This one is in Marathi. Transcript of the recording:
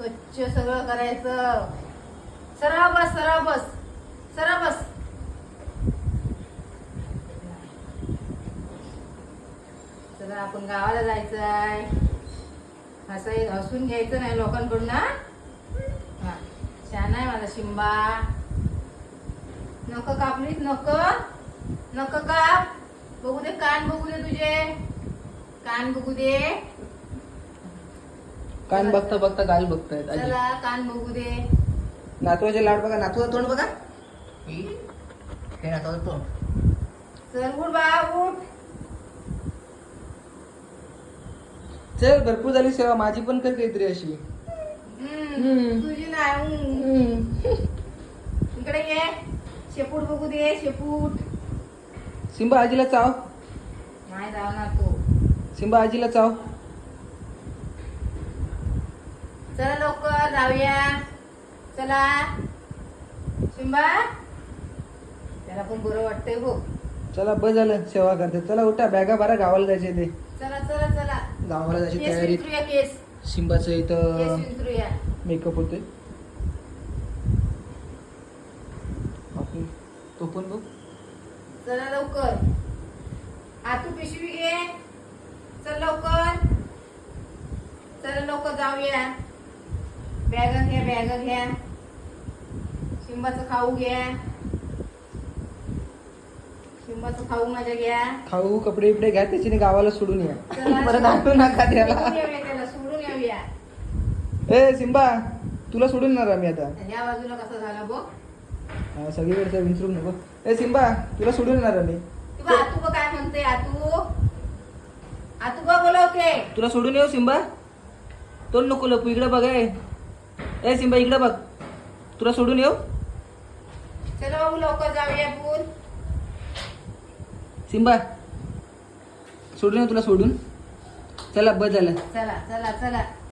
स्वच्छ सगळं करायचं. सराव बस सराव बस सराव बस. चला आपण गावाला जायचंय. असं हसून घ्यायचं नाही लोकांकडून. हा छान आहे माझा शिंबा. नक कापलीच नक काप. बघू दे कान बघू दे तुझे. कान बघू दे. कान बघता बघता गाल बघतायत आजी. चला कान बघू दे. नातवाचे लाड बघा. नातवाचं तोंड बघा. हे नातवाचं तोंड. चल उठ बा उठ. चल भरपूर झाली सेवा. माझी पण कर काहीतरी अशी. तुझी नाही. इकडे ये. शेपूट बघू दे शेपूट. सिंबा आजीला चाव. नाही जाणार तू. सिंबा आजीला चाव. चला लवकर जाऊया. चला शिंबा. त्याला पण बरं वाटतंय बघ. चला बस झालं सेवा करते. चला उठा बॅगा भरा गावाला जायचे ते. चला चला चला. गावाला जायची केस तयारी. विंचरूया केस. सिंबाचं केस इथं विंचरूया. मेकअप होते. तो पण बघ. चला लवकर. आतू पिशवी घे. चल लवकर. चला लवकर जाऊया. बॅग घ्या बॅग घ्या. शिंबाचं खाऊ घ्या. शिंबाचं खाऊ माझ्या घ्या. खाऊ कपडे बिपडे घ्या. त्याच्याने गावाला सोडून या. चला. परत आणू नका त्याला. सोडून येऊया त्याला. सोडून येऊया. ए सिंबा तुला सोडून येणार आम्ही आता. ह्या बाजूला कसं झालं बघ. हा, सगळीकडे विचारू नको. ए सिंबा तुला सोडून येणार आम्ही. तू बघ आतू बघ काय म्हणते. आतू आतू बघ बोलवते. तुला सोडून येऊ सिंबा. तोंड नको लपू. इकडे बघ. ए सिंबा इकडे बघ. तुला सोडून येऊ. चलो बाबू लवकर जाऊया आपण. सिंबा सोडून येऊ तुला सोडून. चला बस झालं. चला चला चला.